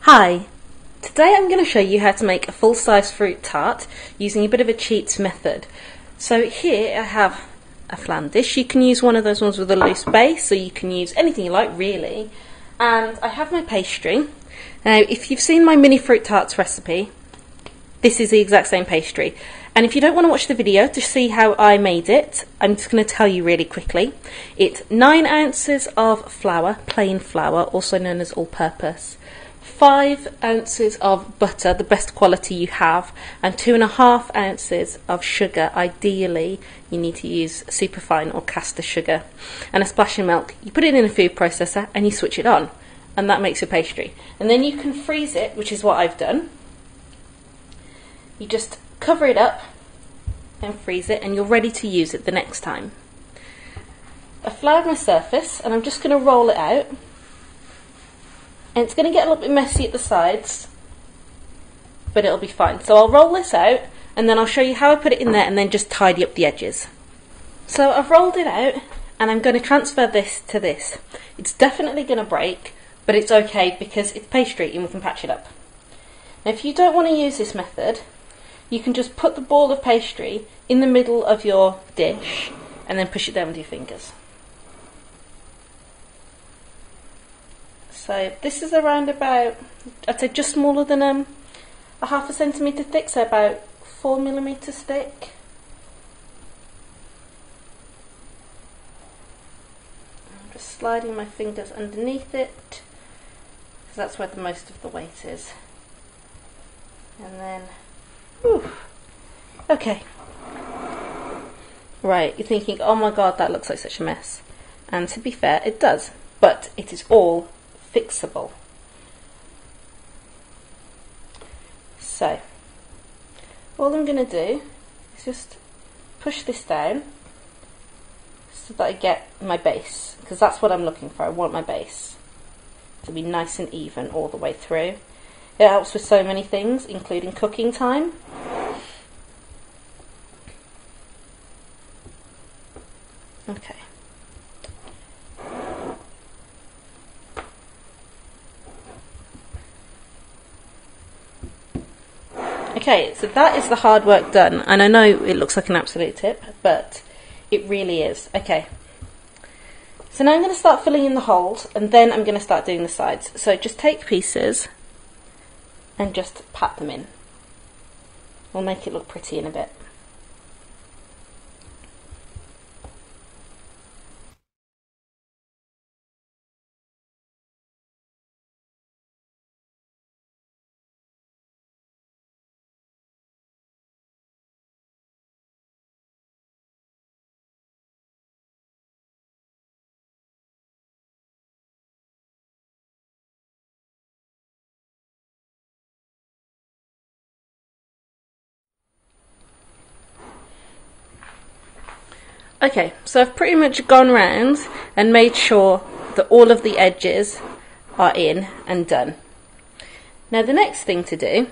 Hi, today I'm going to show you how to make a full-size fruit tart using a bit of a cheats method. So here I have a flan dish. You can use one of those ones with a loose base, or you can use anything you like really. And I have my pastry. Now if you've seen my mini fruit tarts recipe, this is the exact same pastry. And if you don't want to watch the video to see how I made it, I'm just going to tell you really quickly. It's 9 ounces of flour, plain flour, also known as all-purpose, 5 ounces of butter, the best quality you have, and 2.5 ounces of sugar. Ideally, you need to use superfine or custard sugar, and a splash of milk. You put it in a food processor and you switch it on, and that makes your pastry. And then you can freeze it, which is what I've done. You just cover it up and freeze it, and you're ready to use it the next time. I've floured my surface, and I'm just going to roll it out. And it's going to get a little bit messy at the sides, but it'll be fine. So I'll roll this out, and then I'll show you how I put it in there, and then just tidy up the edges. So I've rolled it out, and I'm going to transfer this to this. It's definitely going to break, but it's okay because it's pastry and we can patch it up. Now if you don't want to use this method, you can just put the ball of pastry in the middle of your dish and then push it down with your fingers. So this is around about, I'd say just smaller than a 1/2 centimetre thick, so about 4mm thick. I'm just sliding my fingers underneath it, because that's where the most of the weight is. And then, whew, okay. Right, you're thinking, oh my god, that looks like such a mess. And to be fair, it does, but it is all fixable. So all I'm going to do is just push this down so that I get my base, because that's what I'm looking for. I want my base to be nice and even all the way through. It helps with so many things, including cooking time. Okay. Okay, so that is the hard work done, and I know it looks like an absolute tip, but it really is. Okay, so now I'm going to start filling in the holes, and then I'm going to start doing the sides. So just take pieces and just pat them in. We'll make it look pretty in a bit. Okay, so I've pretty much gone round and made sure that all of the edges are in and done. Now the next thing to do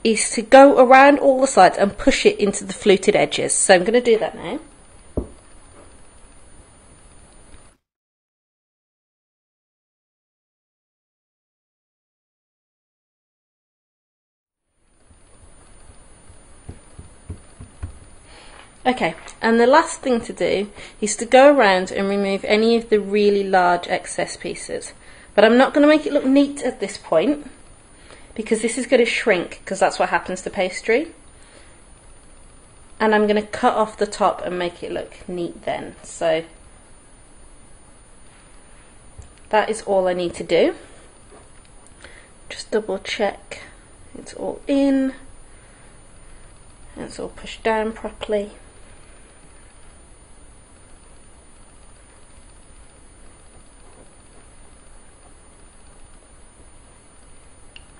is to go around all the sides and push it into the fluted edges. So I'm going to do that now. Okay, and the last thing to do is to go around and remove any of the really large excess pieces. But I'm not going to make it look neat at this point, because this is going to shrink, because that's what happens to pastry. And I'm going to cut off the top and make it look neat then. So that is all I need to do. Just double check it's all in, and it's all pushed down properly.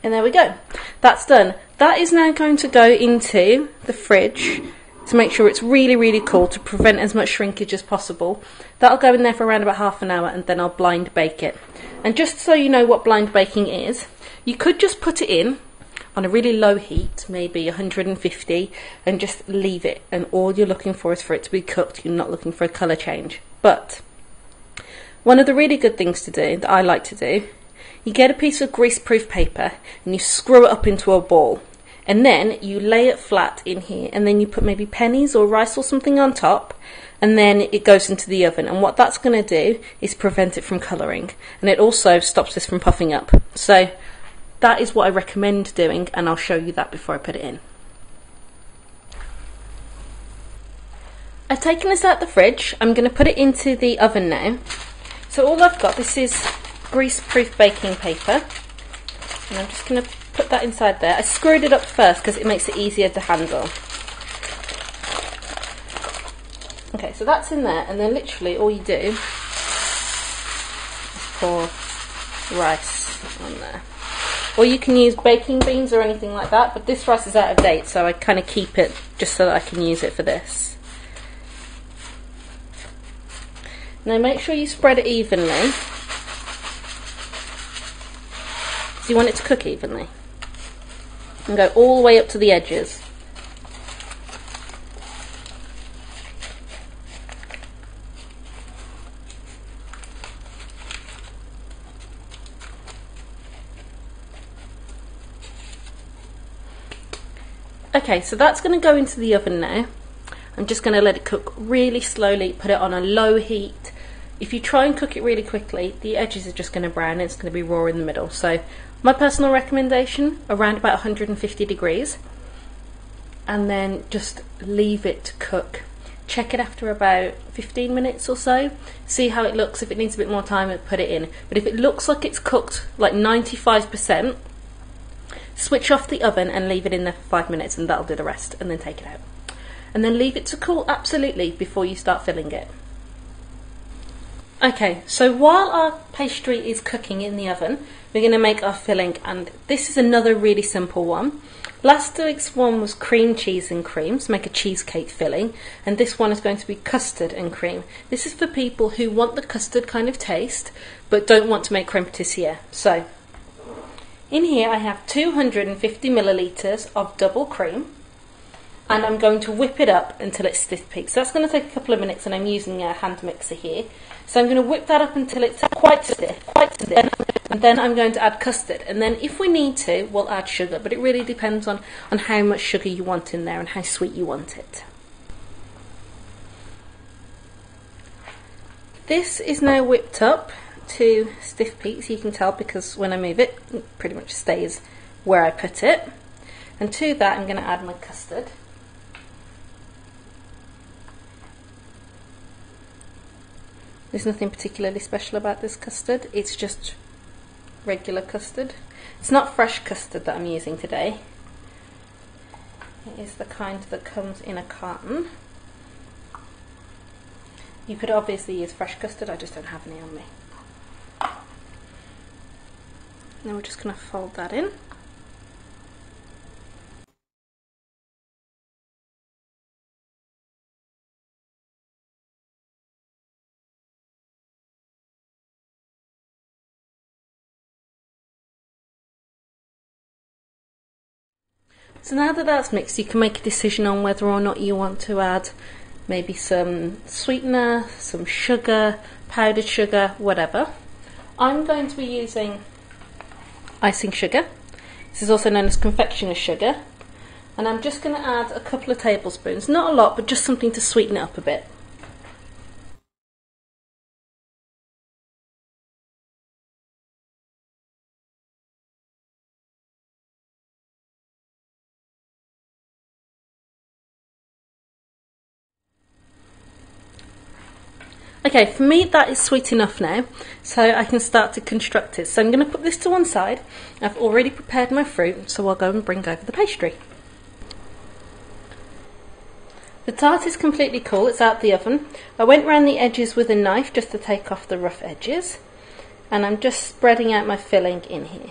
And there we go, that's done. That is now going to go into the fridge to make sure it's really, really cool, to prevent as much shrinkage as possible. That'll go in there for around about ½ an hour, and then I'll blind bake it. And just so you know what blind baking is, you could just put it in on a really low heat, maybe 150, and just leave it, and all you're looking for is for it to be cooked. You're not looking for a colour change. But one of the really good things to do, that I like to do, You get a piece of greaseproof paper and you screw it up into a ball. And then you lay it flat in here, and then you put maybe pennies or rice or something on top, and then it goes into the oven. And what that's going to do is prevent it from colouring, and it also stops this from puffing up. So that is what I recommend doing, and I'll show you that before I put it in. I've taken this out the fridge. I'm going to put it into the oven now. So all I've got, this is greaseproof baking paper, and I'm just going to put that inside there. I screwed it up first because it makes it easier to handle. Okay, so that's in there, and then literally all you do is pour rice on there. Or you can use baking beans or anything like that, but this rice is out of date, so I kind of keep it just so that I can use it for this. Now make sure you spread it evenly. So you want it to cook evenly. And go all the way up to the edges. Okay, so that's going to go into the oven now. I'm just going to let it cook really slowly, put it on a low heat. If you try and cook it really quickly, the edges are just going to brown and it's going to be raw in the middle. So my personal recommendation, around about 150 degrees, and then just leave it to cook. Check it after about 15 minutes or so, see how it looks. If it needs a bit more time, put it in. But if it looks like it's cooked like 95%, switch off the oven and leave it in there for 5 minutes, and that'll do the rest, and then take it out. And then leave it to cool absolutely before you start filling it. Okay, so while our pastry is cooking in the oven, we're going to make our filling, and this is another really simple one. Last week's one was cream cheese and cream, so make a cheesecake filling, and this one is going to be custard and cream. This is for people who want the custard kind of taste, but don't want to make creme patissiere. So, in here I have 250 millilitres of double cream, and I'm going to whip it up until it's stiff peaked. So that's going to take a couple of minutes, and I'm using a hand mixer here. So I'm going to whip that up until it's quite stiff, and then I'm going to add custard. And then if we need to, we'll add sugar, but it really depends on how much sugar you want in there and how sweet you want it. This is now whipped up to stiff peaks. You can tell because when I move it, it pretty much stays where I put it. And to that I'm going to add my custard. There's nothing particularly special about this custard, it's just regular custard. It's not fresh custard that I'm using today. It is the kind that comes in a carton. You could obviously use fresh custard, I just don't have any on me. Now we're just going to fold that in. So now that that's mixed, you can make a decision on whether or not you want to add maybe some sweetener, some sugar, powdered sugar, whatever. I'm going to be using icing sugar. This is also known as confectioner's sugar. And I'm just going to add a couple of tablespoons, not a lot, but just something to sweeten it up a bit. Okay, for me that is sweet enough now, so I can start to construct it. So I'm going to put this to one side. I've already prepared my fruit, so I'll go and bring over the pastry. The tart is completely cool, it's out the oven. I went round the edges with a knife just to take off the rough edges, and I'm just spreading out my filling in here.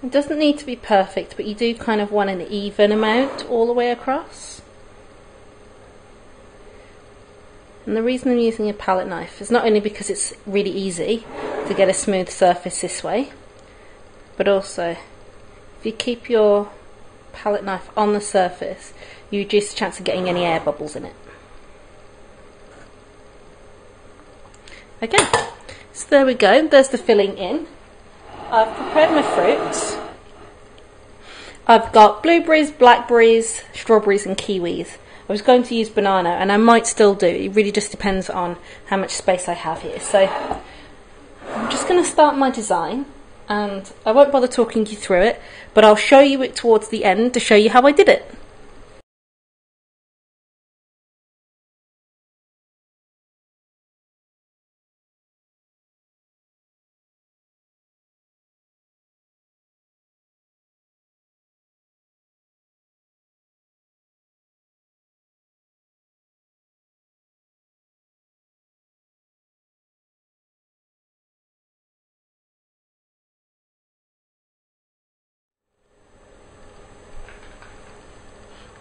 It doesn't need to be perfect, but you do kind of want an even amount all the way across. And the reason I'm using a palette knife is not only because it's really easy to get a smooth surface this way, but also if you keep your palette knife on the surface, you reduce the chance of getting any air bubbles in it. Okay, so there we go, there's the filling in. I've prepared my fruits. I've got blueberries, blackberries, strawberries and kiwis. I was going to use banana, and I might still do. It really just depends on how much space I have here. So I'm just going to start my design, and I won't bother talking you through it, but I'll show you it towards the end to show you how I did it.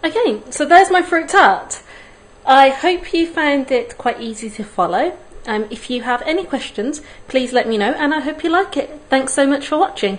Okay, so there's my fruit tart. I hope you found it quite easy to follow. If you have any questions, please let me know, and I hope you like it. Thanks so much for watching.